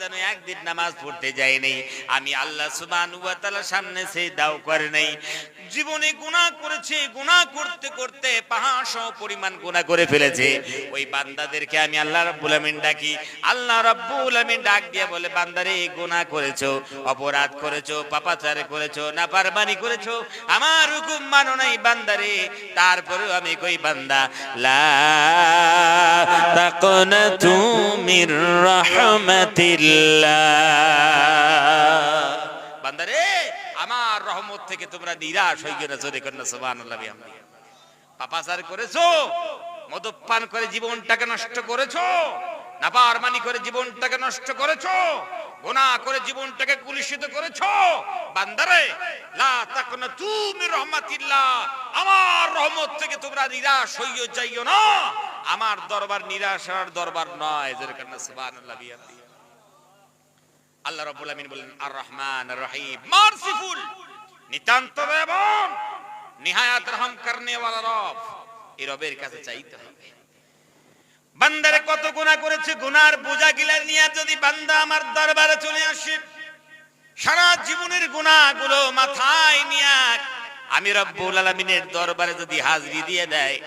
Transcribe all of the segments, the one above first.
যেন একদিন নামাজ পড়তে যাই নাই, আমি আল্লাহ সুবহানাহু ওয়া তাআলার সামনে সিজদাও করে নাই। জীবনে গুনাহ করেছে, গুনাহ করতে করতে পাহাড় সম পরিমাণ গুনাহ করে ফেলেছে। ওই বান্দাদেরকে আমি আল্লাহ রাব্বুল আমিন ডাকি। আল্লাহ রাব্বুল আমিন ডাক দিয়ে বলে, বান্দারে গুনাহ করেছো, অপরাধ করেছো, পাপাচার করেছো, নাফরমানি করেছো, আমার হুকুম মানো নাই বান্দারে। তারপরেও আমি কই বান্দা, লা তাকনাতু মির রাহমাতিল্লাহ, বান্দারে আমার রহমত থেকে তোমরা নিরাশ হইও না। জোরে করেন সুবহানাল্লাহ বিহামদিহি। পাপাচার করেছো, মদ্যপান করে জীবনটাকে নষ্ট করেছো, নাফরমানি করে জীবনটাকে নষ্ট করেছো, গুনাহ করে জীবনটাকে কুলুষিত করেছো, বান্দারে লা তাকনাতু মির রাহমাতিল্লাহ, আমার রহমত থেকে তোমরা নিরাশ হইও যাইও না। আমার দরবার নিরাশ হওয়ার দরবার নয়। জোরে করেন সুবহানাল্লাহ বিহামদিহি। আল্লাহ রাব্বুল আমিন বলেন, আর রহমান আর রহিম, মারসিফুল, নিতান্ত দয়াবান, নিহায়াত রহম করনে ওয়ালা রব। এই রবের কাছে চাইতে হবে। বান্দারে কত গুনাহ করেছে, গুনার বোঝা গিলা নিয়ে যদি বান্দা আমার দরবারে চলে আসে, সারা জীবনের গুনাহগুলো মাথায় নিয়ে আমি রব্বুল আলামিনের দরবারে যদি হাজিরি দিয়ে দেয়,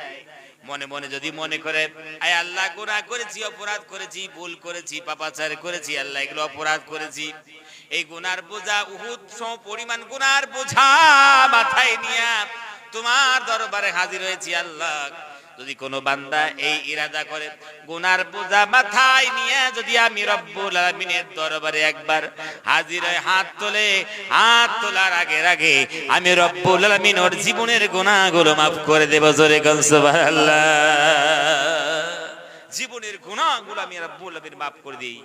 মনে মনে যদি মনে করে, আয় আল্লাহ গুনাহ করেছি, অপরাধ করেছি, ভুল করেছি, পাপাচার করেছি, আল্লাহ এগুলো অপরাধ করেছি, এই গুনার বোঝা উহুদ সম পরিমাণ গুনার বোঝা মাথায় নিয়ে তোমার দরবারে হাজির হয়েছি আল্লাহ। যদি কোনো বান্দা এই ইরাদা করে, গুনার বোঝা মাথায় নিয়ে যদি আমি রব্বুল আলামিনের দরবারে একবার হাজির হয়ে হাত তোলে, হাত তোলার আগে আগে আমি রব্বুল আলামিন ওর জীবনের গুনাহগুলো মাফ করে দেব। জোরে কোন সুবহানাল্লাহ। জীবনের গুনাহগুলো আমি রব্বুল আলামিন মাফ করে দিই।